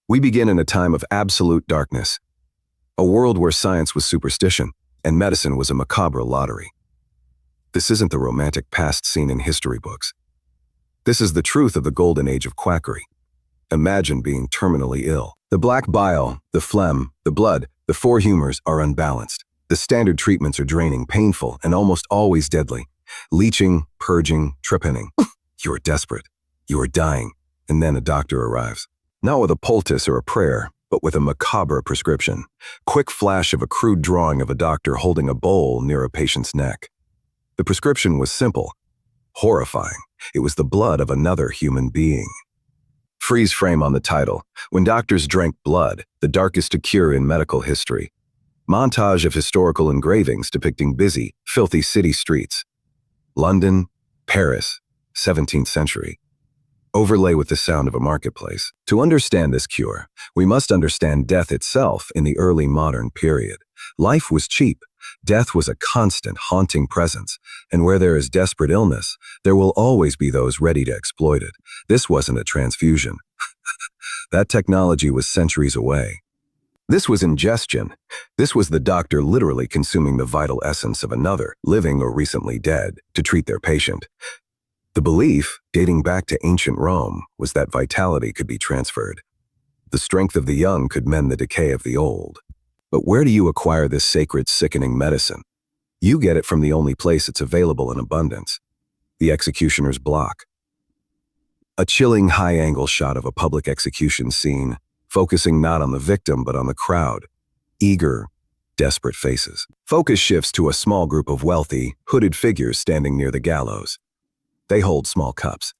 We begin in a time of absolute darkness, a world where science was superstition and medicine was a macabre lottery. This isn't the romantic past seen in history books. This is the truth of the golden age of quackery. Imagine being terminally ill. The black bile, the phlegm, the blood, the four humors are unbalanced. The standard treatments are draining, painful, and almost always deadly. Leeching, purging, trepanning. You are desperate. You are dying. And then a doctor arrives. Not with a poultice or a prayer, but with a macabre prescription. Quick flash of a crude drawing of a doctor holding a bowl near a patient's neck. The prescription was simple, horrifying. It was the blood of another human being. Freeze frame on the title. When doctors drank blood, the darkest to cure in medical history. Montage of historical engravings depicting busy, filthy city streets. London, Paris, 17th century. Overlay with the sound of a marketplace. To understand this cure, we must understand death itself in the early modern period. Life was cheap. Death was a constant, haunting presence, and where there is desperate illness, there will always be those ready to exploit it. This wasn't a transfusion. That technology was centuries away. This was ingestion. This was the doctor literally consuming the vital essence of another, living or recently dead, to treat their patient. The belief, dating back to ancient Rome, was that vitality could be transferred. The strength of the young could mend the decay of the old. But where do you acquire this sacred, sickening medicine? You get it from the only place it's available in abundance: the executioner's block. A chilling high-angle shot of a public execution scene, focusing not on the victim but on the crowd. Eager, desperate faces. Focus shifts to a small group of wealthy, hooded figures standing near the gallows. They hold small cups.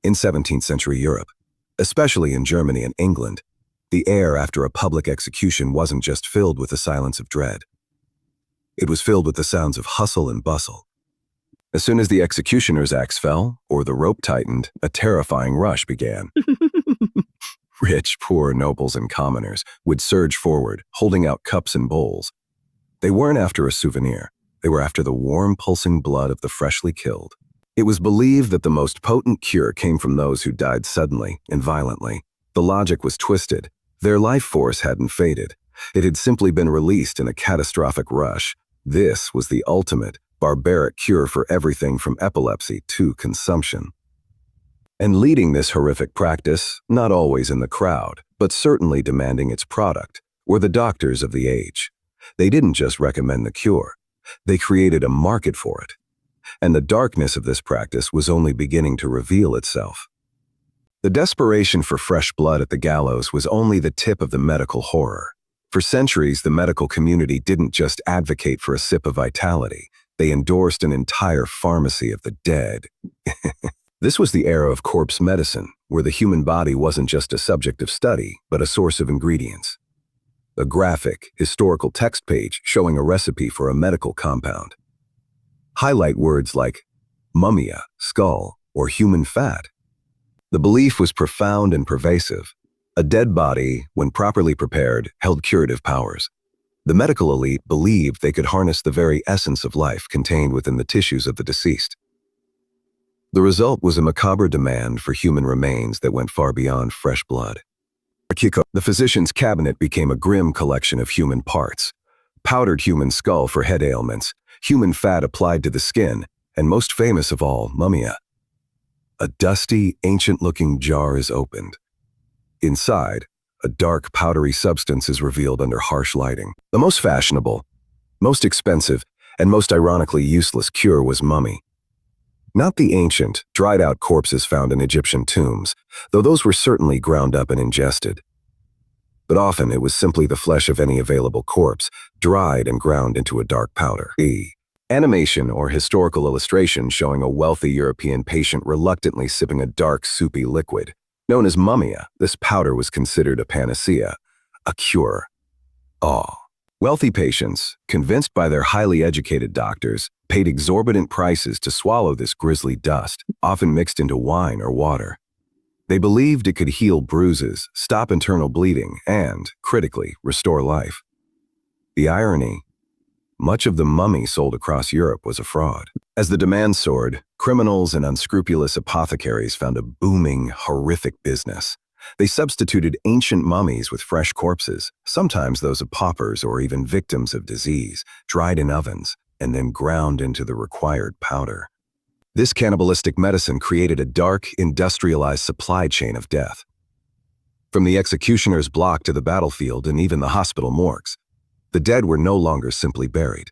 In 17th century Europe, especially in Germany and England, the air after a public execution wasn't just filled with the silence of dread. It was filled with the sounds of hustle and bustle. As soon as the executioner's axe fell, or the rope tightened, a terrifying rush began. Rich, poor nobles and commoners would surge forward, holding out cups and bowls. They weren't after a souvenir. They were after the warm, pulsing blood of the freshly killed. It was believed that the most potent cure came from those who died suddenly and violently. The logic was twisted. Their life force hadn't faded. It had simply been released in a catastrophic rush. This was the ultimate, barbaric cure for everything from epilepsy to consumption. And leading this horrific practice, not always in the crowd, but certainly demanding its product, were the doctors of the age. They didn't just recommend the cure. They created a market for it. And the darkness of this practice was only beginning to reveal itself. The desperation for fresh blood at the gallows was only the tip of the medical horror. For centuries, the medical community didn't just advocate for a sip of vitality. They endorsed an entire pharmacy of the dead. This was the era of corpse medicine, where the human body wasn't just a subject of study, but a source of ingredients. A graphic, historical text page showing a recipe for a medical compound. Highlight words like mumia, skull, or human fat. The belief was profound and pervasive. A dead body, when properly prepared, held curative powers. The medical elite believed they could harness the very essence of life contained within the tissues of the deceased. The result was a macabre demand for human remains that went far beyond fresh blood. The physician's cabinet became a grim collection of human parts. Powdered human skull for head ailments, human fat applied to the skin, and most famous of all, mumia. A dusty, ancient-looking jar is opened. Inside, a dark, powdery substance is revealed under harsh lighting. The most fashionable, most expensive, and most ironically useless cure was mummy. Not the ancient, dried-out corpses found in Egyptian tombs, though those were certainly ground up and ingested. But often it was simply the flesh of any available corpse, dried and ground into a dark powder. Animation or historical illustration showing a wealthy European patient reluctantly sipping a dark, soupy liquid. Known as mumia, this powder was considered a panacea, a cure. Wealthy patients, convinced by their highly educated doctors, paid exorbitant prices to swallow this grisly dust, often mixed into wine or water. They believed it could heal bruises, stop internal bleeding, and, critically, restore life. The irony: much of the mummy sold across Europe was a fraud. As the demand soared, criminals and unscrupulous apothecaries found a booming, horrific business. They substituted ancient mummies with fresh corpses, sometimes those of paupers or even victims of disease, dried in ovens, and then ground into the required powder. This cannibalistic medicine created a dark, industrialized supply chain of death. From the executioner's block to the battlefield and even the hospital morgues, the dead were no longer simply buried.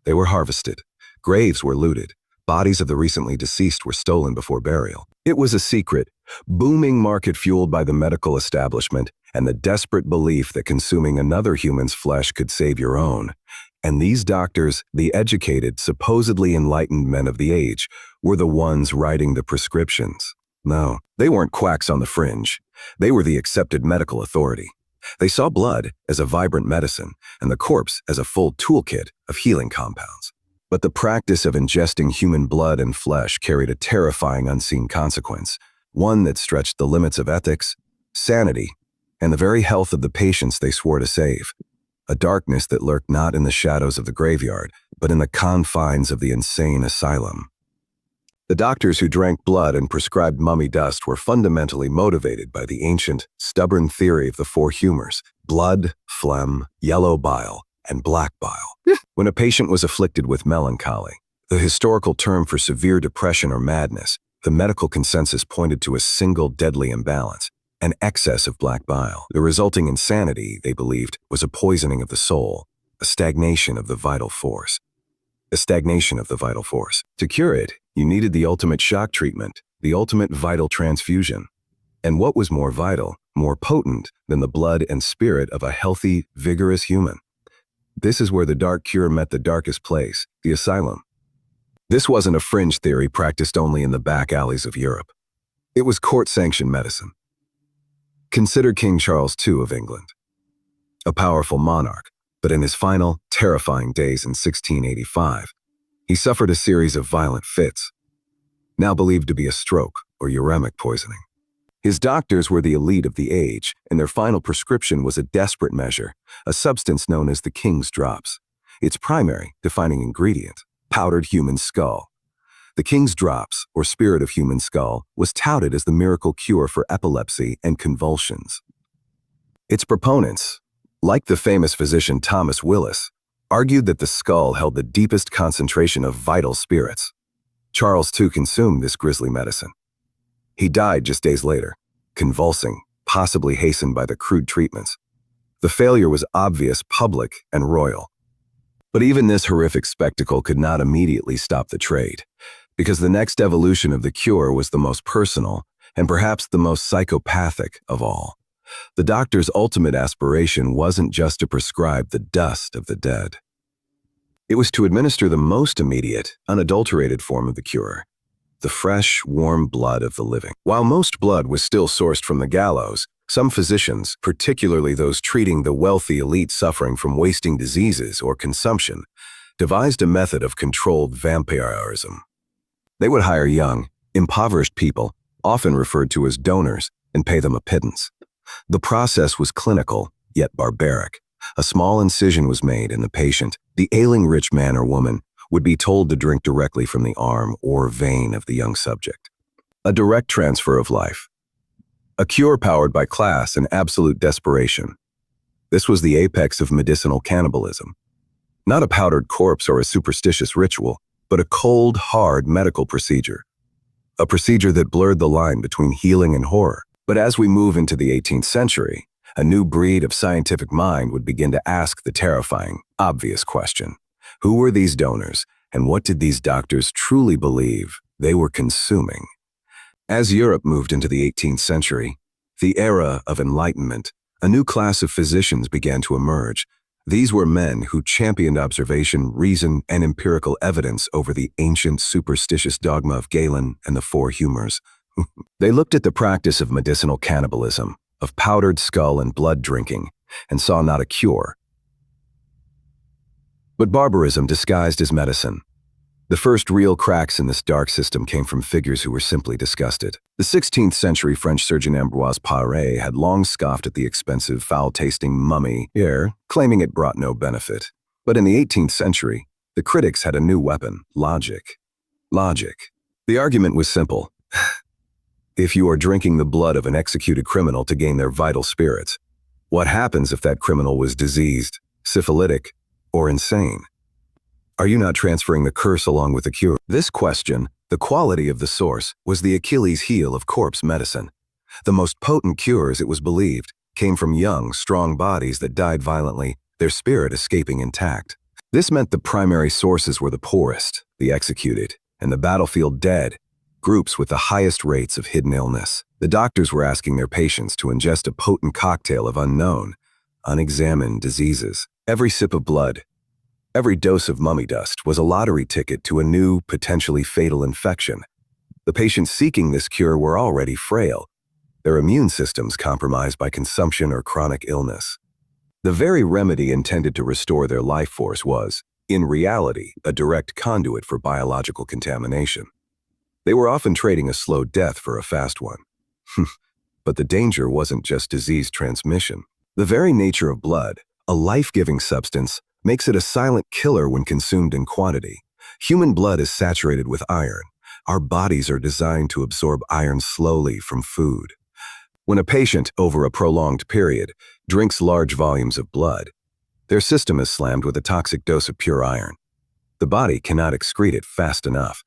They were harvested. Graves were looted. Bodies of the recently deceased were stolen before burial. It was a secret, booming market fueled by the medical establishment and the desperate belief that consuming another human's flesh could save your own. And these doctors, the educated, supposedly enlightened men of the age, were the ones writing the prescriptions. No, they weren't quacks on the fringe. They were the accepted medical authority. They saw blood as a vibrant medicine and the corpse as a full toolkit of healing compounds. But the practice of ingesting human blood and flesh carried a terrifying unseen consequence, one that stretched the limits of ethics, sanity, and the very health of the patients they swore to save. A darkness that lurked not in the shadows of the graveyard, but in the confines of the insane asylum. The doctors who drank blood and prescribed mummy dust were fundamentally motivated by the ancient, stubborn theory of the four humors: blood, phlegm, yellow bile, and black bile. When a patient was afflicted with melancholy, the historical term for severe depression or madness, the medical consensus pointed to a single deadly imbalance, an excess of black bile. The resulting insanity, they believed, was a poisoning of the soul, a stagnation of the vital force. To cure it, you needed the ultimate shock treatment, the ultimate vital transfusion. And what was more vital, more potent than the blood and spirit of a healthy, vigorous human? This is where the dark cure met the darkest place, the asylum. This wasn't a fringe theory practiced only in the back alleys of Europe. It was court-sanctioned medicine. Consider King Charles II of England. A powerful monarch, but in his final, terrifying days in 1685, he suffered a series of violent fits, now believed to be a stroke or uremic poisoning. His doctors were the elite of the age, and their final prescription was a desperate measure, a substance known as the King's Drops. Its primary, defining ingredient, powdered human skull. The King's Drops, or spirit of human skull, was touted as the miracle cure for epilepsy and convulsions. Its proponents, like the famous physician Thomas Willis, argued that the skull held the deepest concentration of vital spirits. Charles II consumed this grisly medicine. He died just days later, convulsing, possibly hastened by the crude treatments. The failure was obvious, public, and royal. But even this horrific spectacle could not immediately stop the trade, because the next evolution of the cure was the most personal and perhaps the most psychopathic of all. The doctor's ultimate aspiration wasn't just to prescribe the dust of the dead. It was to administer the most immediate, unadulterated form of the cure, the fresh, warm blood of the living. While most blood was still sourced from the gallows, some physicians, particularly those treating the wealthy elite suffering from wasting diseases or consumption, devised a method of controlled vampirism. They would hire young, impoverished people, often referred to as donors, and pay them a pittance. The process was clinical, yet barbaric. A small incision was made in the patient. The ailing rich man or woman would be told to drink directly from the arm or vein of the young subject. A direct transfer of life. A cure powered by class and absolute desperation. This was the apex of medicinal cannibalism. Not a powdered corpse or a superstitious ritual, but a cold, hard medical procedure. A procedure that blurred the line between healing and horror. But as we move into the 18th century, a new breed of scientific mind would begin to ask the terrifying, obvious question. Who were these donors, and what did these doctors truly believe they were consuming? As Europe moved into the 18th century, the era of enlightenment, a new class of physicians began to emerge. These were men who championed observation, reason, and empirical evidence over the ancient superstitious dogma of Galen and the four humors. They looked at the practice of medicinal cannibalism, of powdered skull and blood drinking, and saw not a cure, but barbarism disguised as medicine. The first real cracks in this dark system came from figures who were simply disgusted. The 16th century French surgeon Ambroise Paré had long scoffed at the expensive, foul-tasting mummy air, claiming it brought no benefit. But in the 18th century, the critics had a new weapon: logic. Logic. The argument was simple. If you are drinking the blood of an executed criminal to gain their vital spirits, what happens if that criminal was diseased, syphilitic, or insane? Are you not transferring the curse along with the cure? This question, the quality of the source, was the Achilles heel of corpse medicine. The most potent cures, it was believed, came from young, strong bodies that died violently, their spirit escaping intact. This meant the primary sources were the poorest, the executed, and the battlefield dead, groups with the highest rates of hidden illness. The doctors were asking their patients to ingest a potent cocktail of unknown, unexamined diseases. Every sip of blood, every dose of mummy dust was a lottery ticket to a new, potentially fatal infection. The patients seeking this cure were already frail, their immune systems compromised by consumption or chronic illness. The very remedy intended to restore their life force was, in reality, a direct conduit for biological contamination. They were often trading a slow death for a fast one. But the danger wasn't just disease transmission. The very nature of blood, a life-giving substance, makes it a silent killer when consumed in quantity. Human blood is saturated with iron. Our bodies are designed to absorb iron slowly from food. When a patient, over a prolonged period, drinks large volumes of blood, their system is slammed with a toxic dose of pure iron. The body cannot excrete it fast enough.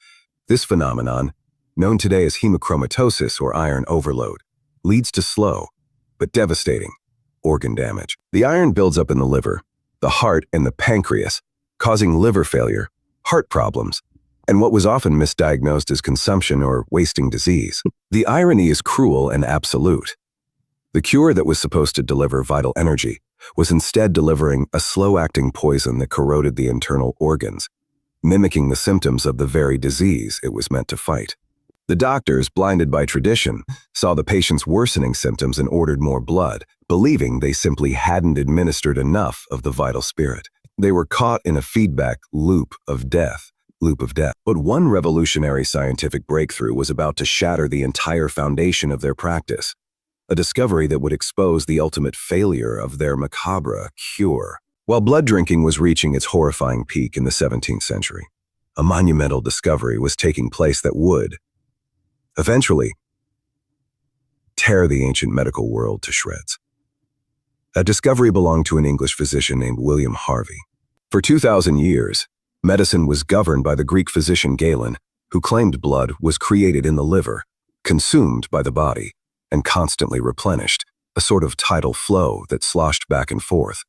This phenomenon, known today as hemochromatosis or iron overload, leads to slow, but devastating, organ damage. The iron builds up in the liver, the heart, and the pancreas, causing liver failure, heart problems, and what was often misdiagnosed as consumption or wasting disease. The irony is cruel and absolute. The cure that was supposed to deliver vital energy was instead delivering a slow-acting poison that corroded the internal organs, mimicking the symptoms of the very disease it was meant to fight. The doctors, blinded by tradition, saw the patient's worsening symptoms and ordered more blood, believing they simply hadn't administered enough of the vital spirit. They were caught in a feedback loop of death. But one revolutionary scientific breakthrough was about to shatter the entire foundation of their practice, a discovery that would expose the ultimate failure of their macabre cure. While blood drinking was reaching its horrifying peak in the 17th century, a monumental discovery was taking place that would, eventually, tear the ancient medical world to shreds. That discovery belonged to an English physician named William Harvey. For 2,000 years, medicine was governed by the Greek physician Galen, who claimed blood was created in the liver, consumed by the body, and constantly replenished, a sort of tidal flow that sloshed back and forth.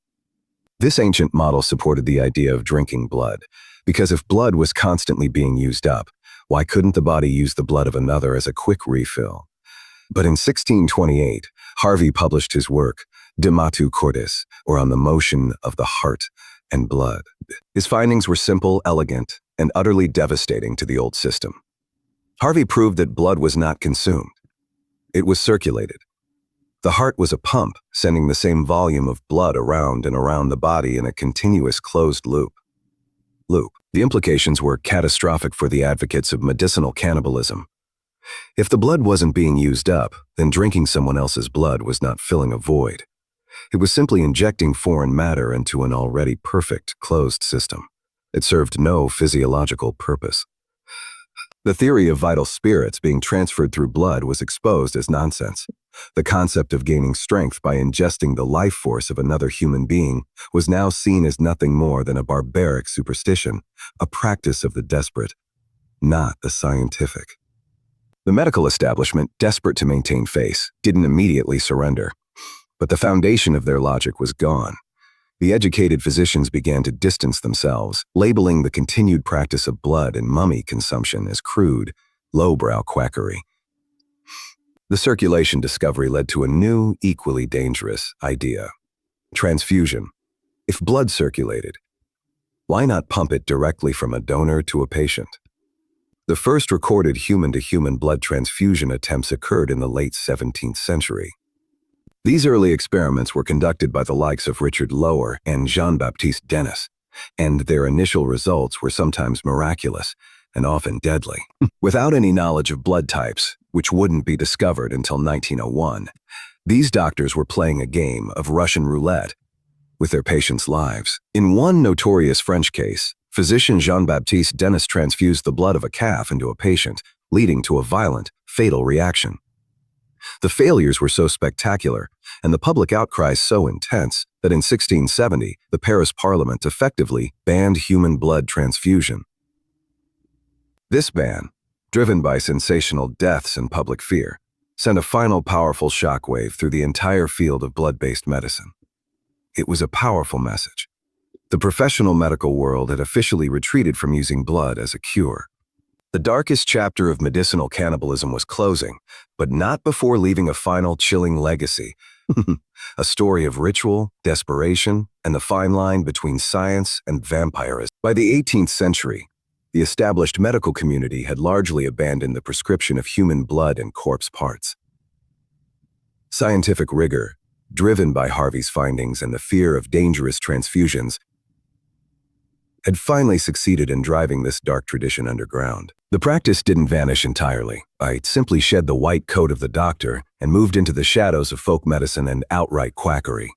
This ancient model supported the idea of drinking blood, because if blood was constantly being used up, why couldn't the body use the blood of another as a quick refill? But in 1628, Harvey published his work, De Motu Cordis, or On the Motion of the Heart and Blood. His findings were simple, elegant, and utterly devastating to the old system. Harvey proved that blood was not consumed. It was circulated. The heart was a pump, sending the same volume of blood around and around the body in a continuous closed loop. The implications were catastrophic for the advocates of medicinal cannibalism. If the blood wasn't being used up, then drinking someone else's blood was not filling a void. It was simply injecting foreign matter into an already perfect, closed system. It served no physiological purpose. The theory of vital spirits being transferred through blood was exposed as nonsense. The concept of gaining strength by ingesting the life force of another human being was now seen as nothing more than a barbaric superstition, a practice of the desperate, not the scientific. The medical establishment, desperate to maintain face, didn't immediately surrender. But the foundation of their logic was gone. The educated physicians began to distance themselves, labeling the continued practice of blood and mummy consumption as crude, lowbrow quackery. The circulation discovery led to a new, equally dangerous idea: transfusion. If blood circulated, why not pump it directly from a donor to a patient? The first recorded human-to-human blood transfusion attempts occurred in the late 17th century. These early experiments were conducted by the likes of Richard Lower and Jean-Baptiste Denis, and their initial results were sometimes miraculous and often deadly. Without any knowledge of blood types, which wouldn't be discovered until 1901, these doctors were playing a game of Russian roulette with their patients' lives. In one notorious French case, physician Jean-Baptiste Denis transfused the blood of a calf into a patient, leading to a violent, fatal reaction. The failures were so spectacular, and the public outcry so intense, that in 1670, the Paris Parliament effectively banned human blood transfusion. This ban, driven by sensational deaths and public fear, sent a final powerful shockwave through the entire field of blood-based medicine. It was a powerful message. The professional medical world had officially retreated from using blood as a cure. The darkest chapter of medicinal cannibalism was closing, but not before leaving a final chilling legacy. A story of ritual, desperation, and the fine line between science and vampirism. By the 18th century, the established medical community had largely abandoned the prescription of human blood and corpse parts. Scientific rigor, driven by Harvey's findings and the fear of dangerous transfusions, had finally succeeded in driving this dark tradition underground. The practice didn't vanish entirely. It simply shed the white coat of the doctor and moved into the shadows of folk medicine and outright quackery.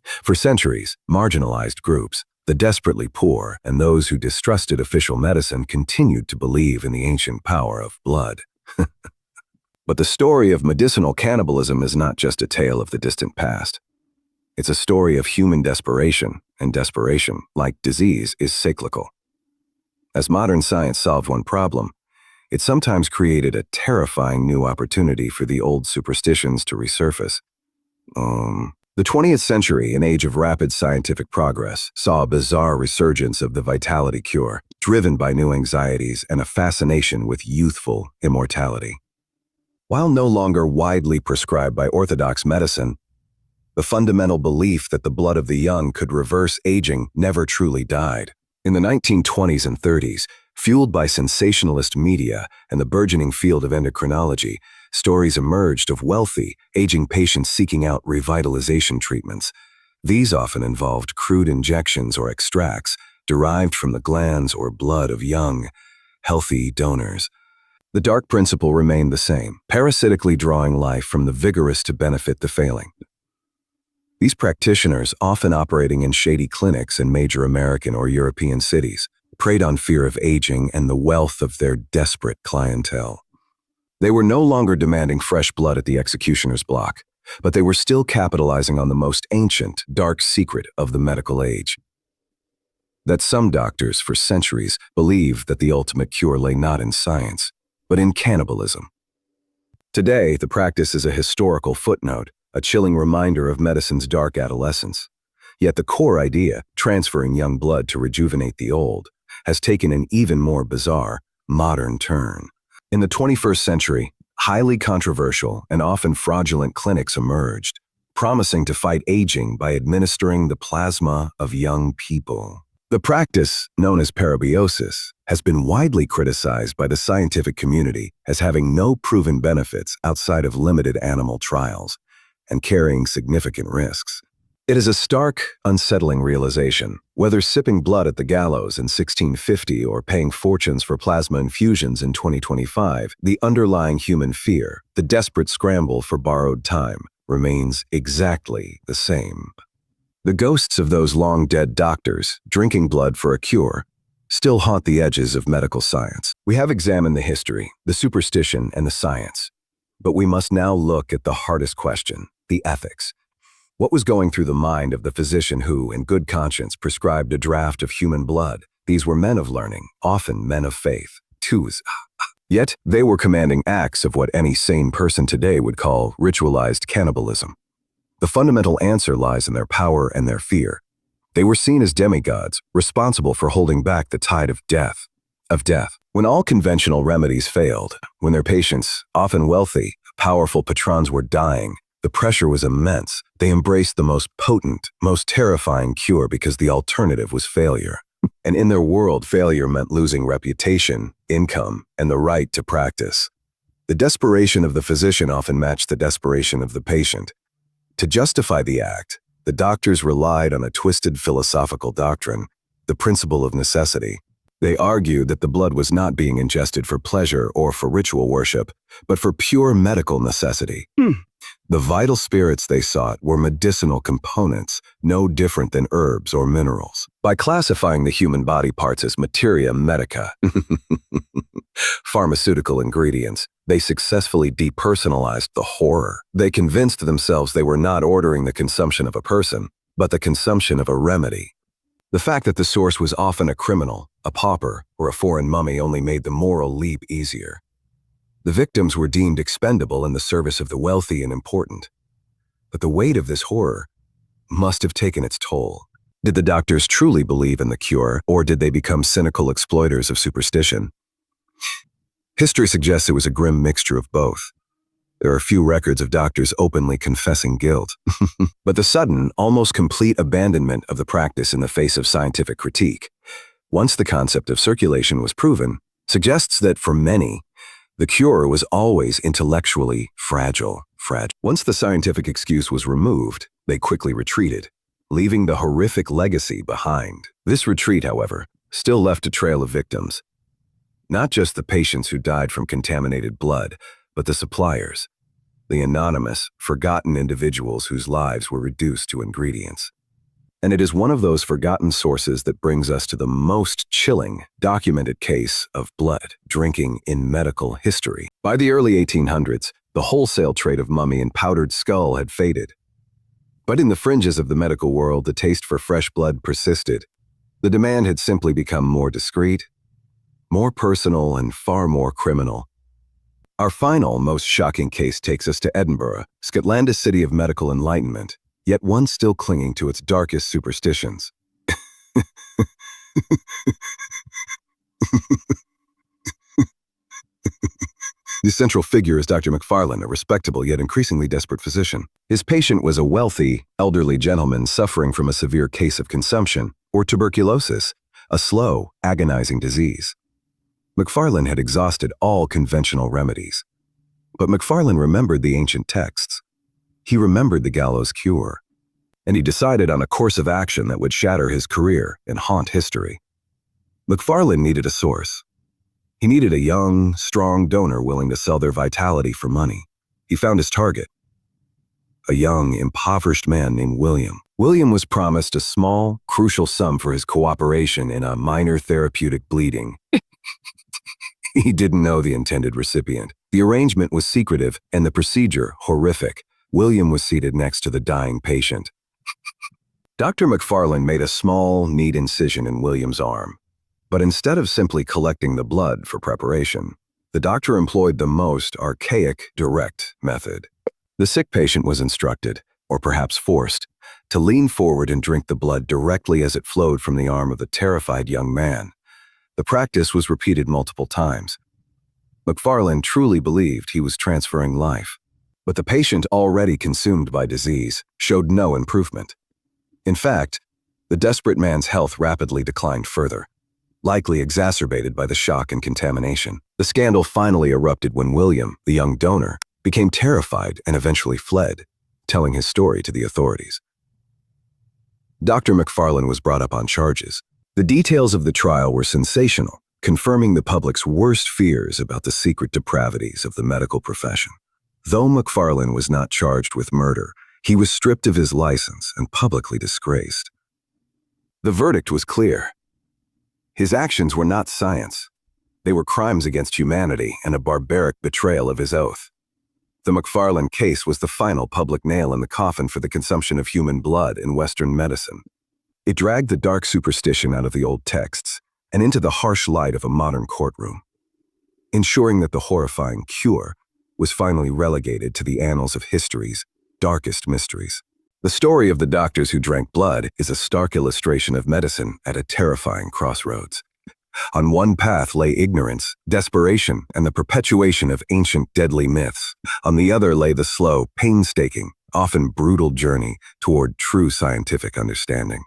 For centuries, marginalized groups, the desperately poor, and those who distrusted official medicine continued to believe in the ancient power of blood. But the story of medicinal cannibalism is not just a tale of the distant past. It's a story of human desperation, and desperation, like disease, is cyclical. As modern science solved one problem, it sometimes created a terrifying new opportunity for the old superstitions to resurface. The 20th century, an age of rapid scientific progress, saw a bizarre resurgence of the vitality cure, driven by new anxieties and a fascination with youthful immortality. While no longer widely prescribed by orthodox medicine, the fundamental belief that the blood of the young could reverse aging never truly died. In the 1920s and 30s, fueled by sensationalist media and the burgeoning field of endocrinology, stories emerged of wealthy, aging patients seeking out revitalization treatments. These often involved crude injections or extracts derived from the glands or blood of young, healthy donors. The dark principle remained the same, parasitically drawing life from the vigorous to benefit the failing. These practitioners, often operating in shady clinics in major American or European cities, preyed on fear of aging and the wealth of their desperate clientele. They were no longer demanding fresh blood at the executioner's block, but they were still capitalizing on the most ancient, dark secret of the medical age. That some doctors, for centuries, believed that the ultimate cure lay not in science, but in cannibalism. Today, the practice is a historical footnote, a chilling reminder of medicine's dark adolescence. Yet the core idea, transferring young blood to rejuvenate the old, has taken an even more bizarre, modern turn. In the 21st century, highly controversial and often fraudulent clinics emerged, promising to fight aging by administering the plasma of young people. The practice, known as parabiosis, has been widely criticized by the scientific community as having no proven benefits outside of limited animal trials and carrying significant risks. It is a stark, unsettling realization. Whether sipping blood at the gallows in 1650 or paying fortunes for plasma infusions in 2025, the underlying human fear, the desperate scramble for borrowed time, remains exactly the same. The ghosts of those long-dead doctors, drinking blood for a cure, still haunt the edges of medical science. We have examined the history, the superstition, and the science. But we must now look at the hardest question, the ethics. What was going through the mind of the physician who, in good conscience, prescribed a draft of human blood? These were men of learning, often men of faith. Yet, they were commanding acts of what any sane person today would call ritualized cannibalism. The fundamental answer lies in their power and their fear. They were seen as demigods, responsible for holding back the tide of death. When all conventional remedies failed, when their patients, often wealthy, powerful patrons were dying, the pressure was immense. They embraced the most potent, most terrifying cure because the alternative was failure. And in their world, failure meant losing reputation, income, and the right to practice. The desperation of the physician often matched the desperation of the patient. To justify the act, the doctors relied on a twisted philosophical doctrine, the principle of necessity. They argued that the blood was not being ingested for pleasure or for ritual worship, but for pure medical necessity. The vital spirits they sought were medicinal components, no different than herbs or minerals. By classifying the human body parts as materia medica, pharmaceutical ingredients, they successfully depersonalized the horror. They convinced themselves they were not ordering the consumption of a person, but the consumption of a remedy. The fact that the source was often a criminal, a pauper, or a foreign mummy only made the moral leap easier. The victims were deemed expendable in the service of the wealthy and important. But the weight of this horror must have taken its toll. Did the doctors truly believe in the cure, or did they become cynical exploiters of superstition? History suggests it was a grim mixture of both. There are few records of doctors openly confessing guilt. But the sudden, almost complete abandonment of the practice in the face of scientific critique, once the concept of circulation was proven, suggests that for many, the cure was always intellectually fragile. Once the scientific excuse was removed, they quickly retreated, leaving the horrific legacy behind. This retreat, however, still left a trail of victims. Not just the patients who died from contaminated blood, but the suppliers, the anonymous, forgotten individuals whose lives were reduced to ingredients. And it is one of those forgotten sources that brings us to the most chilling, documented case of blood drinking in medical history. By the early 1800s, the wholesale trade of mummy and powdered skull had faded. But in the fringes of the medical world, the taste for fresh blood persisted. The demand had simply become more discreet, more personal, and far more criminal. Our final, most shocking case takes us to Edinburgh, Scotland's city of medical enlightenment, yet one still clinging to its darkest superstitions. The central figure is Dr. McFarlane, a respectable yet increasingly desperate physician. His patient was a wealthy, elderly gentleman suffering from a severe case of consumption, or tuberculosis, a slow, agonizing disease. McFarlane had exhausted all conventional remedies. But McFarlane remembered the ancient texts. He remembered the gallows cure. And he decided on a course of action that would shatter his career and haunt history. McFarlane needed a source. He needed a young, strong donor willing to sell their vitality for money. He found his target, a young, impoverished man named William. William was promised a small, crucial sum for his cooperation in a minor therapeutic bleeding. He didn't know the intended recipient. The arrangement was secretive and the procedure horrific. William was seated next to the dying patient. Dr. McFarlane made a small, neat incision in William's arm. But instead of simply collecting the blood for preparation, the doctor employed the most archaic, direct method. The sick patient was instructed, or perhaps forced, to lean forward and drink the blood directly as it flowed from the arm of the terrified young man. The practice was repeated multiple times. McFarlane truly believed he was transferring life. But the patient, already consumed by disease, showed no improvement. In fact, the desperate man's health rapidly declined further, likely exacerbated by the shock and contamination. The scandal finally erupted when William, the young donor, became terrified and eventually fled, telling his story to the authorities. Dr. McFarlane was brought up on charges. The details of the trial were sensational, confirming the public's worst fears about the secret depravities of the medical profession. Though McFarlane was not charged with murder, he was stripped of his license and publicly disgraced. The verdict was clear. His actions were not science. They were crimes against humanity and a barbaric betrayal of his oath. The McFarlane case was the final public nail in the coffin for the consumption of human blood in Western medicine. It dragged the dark superstition out of the old texts and into the harsh light of a modern courtroom, ensuring that the horrifying cure was finally relegated to the annals of history's darkest mysteries. The story of the doctors who drank blood is a stark illustration of medicine at a terrifying crossroads. On one path lay ignorance, desperation, and the perpetuation of ancient deadly myths. On the other lay the slow, painstaking, often brutal journey toward true scientific understanding.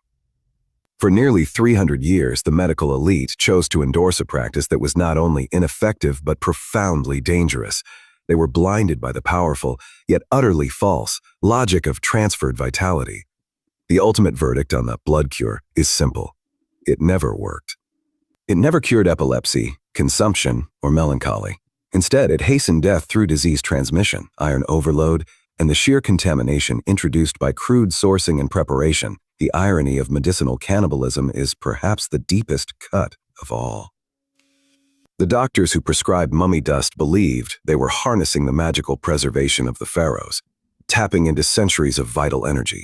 For nearly 300 years, the medical elite chose to endorse a practice that was not only ineffective but profoundly dangerous. They were blinded by the powerful, yet utterly false, logic of transferred vitality. The ultimate verdict on the blood cure is simple. It never worked. It never cured epilepsy, consumption, or melancholy. Instead, it hastened death through disease transmission, iron overload, and the sheer contamination introduced by crude sourcing and preparation. The irony of medicinal cannibalism is perhaps the deepest cut of all. The doctors who prescribed mummy dust believed they were harnessing the magical preservation of the pharaohs, tapping into centuries of vital energy.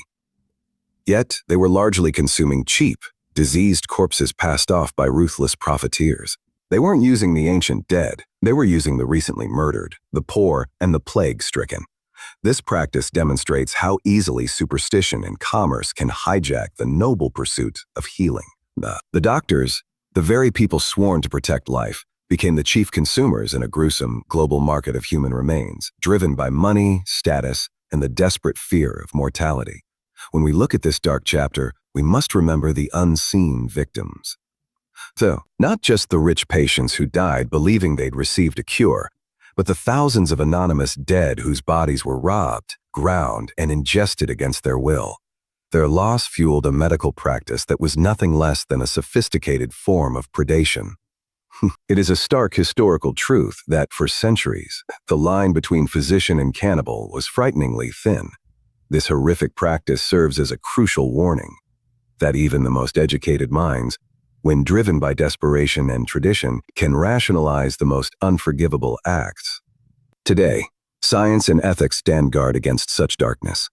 Yet, they were largely consuming cheap, diseased corpses passed off by ruthless profiteers. They weren't using the ancient dead, they were using the recently murdered, the poor, and the plague-stricken. This practice demonstrates how easily superstition and commerce can hijack the noble pursuit of healing. The doctors, the very people sworn to protect life, became the chief consumers in a gruesome global market of human remains, driven by money, status, and the desperate fear of mortality. When we look at this dark chapter, we must remember the unseen victims. So, not just the rich patients who died believing they'd received a cure, but the thousands of anonymous dead whose bodies were robbed, ground, and ingested against their will. Their loss fueled a medical practice that was nothing less than a sophisticated form of predation. It is a stark historical truth that, for centuries, the line between physician and cannibal was frighteningly thin. This horrific practice serves as a crucial warning that even the most educated minds, when driven by desperation and tradition, can rationalize the most unforgivable acts. Today, science and ethics stand guard against such darkness.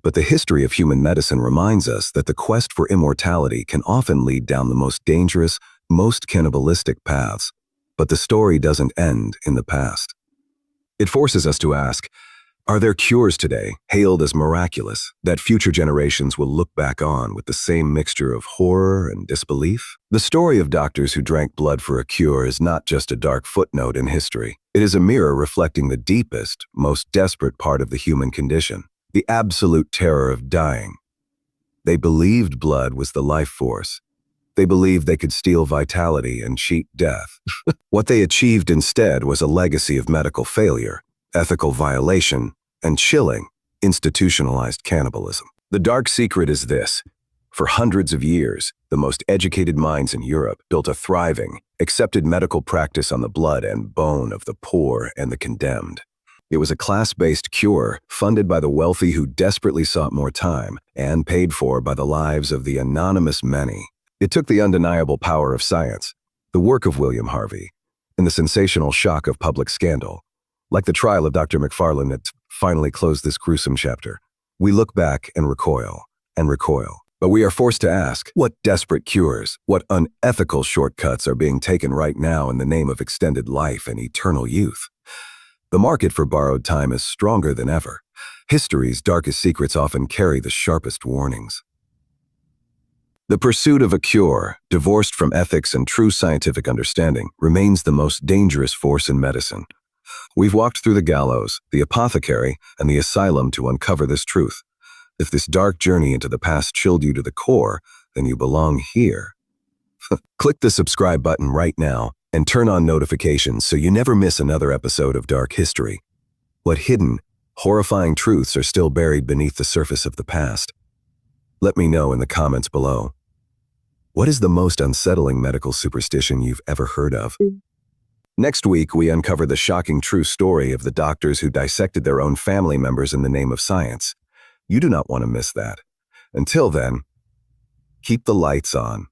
But the history of human medicine reminds us that the quest for immortality can often lead down the most dangerous, most cannibalistic paths. But the story doesn't end in the past. It forces us to ask, are there cures today, hailed as miraculous, that future generations will look back on with the same mixture of horror and disbelief? The story of doctors who drank blood for a cure is not just a dark footnote in history. It is a mirror reflecting the deepest, most desperate part of the human condition, the absolute terror of dying. They believed blood was the life force. They believed they could steal vitality and cheat death. What they achieved instead was a legacy of medical failure, ethical violation, and chilling, institutionalized cannibalism. The dark secret is this. For hundreds of years, the most educated minds in Europe built a thriving, accepted medical practice on the blood and bone of the poor and the condemned. It was a class-based cure funded by the wealthy who desperately sought more time and paid for by the lives of the anonymous many. It took the undeniable power of science, the work of William Harvey, and the sensational shock of public scandal. Like the trial of Dr. McFarlane that finally closed this gruesome chapter, we look back and recoil, but we are forced to ask, what desperate cures, what unethical shortcuts are being taken right now in the name of extended life and eternal youth? The market for borrowed time is stronger than ever. History's darkest secrets often carry the sharpest warnings. The pursuit of a cure, divorced from ethics and true scientific understanding, remains the most dangerous force in medicine. We've walked through the gallows, the apothecary, and the asylum to uncover this truth. If this dark journey into the past chilled you to the core, then you belong here. Click the subscribe button right now and turn on notifications so you never miss another episode of Dark History. What hidden, horrifying truths are still buried beneath the surface of the past? Let me know in the comments below. What is the most unsettling medical superstition you've ever heard of? Next week, we uncover the shocking true story of the doctors who dissected their own family members in the name of science. You do not want to miss that. Until then, keep the lights on.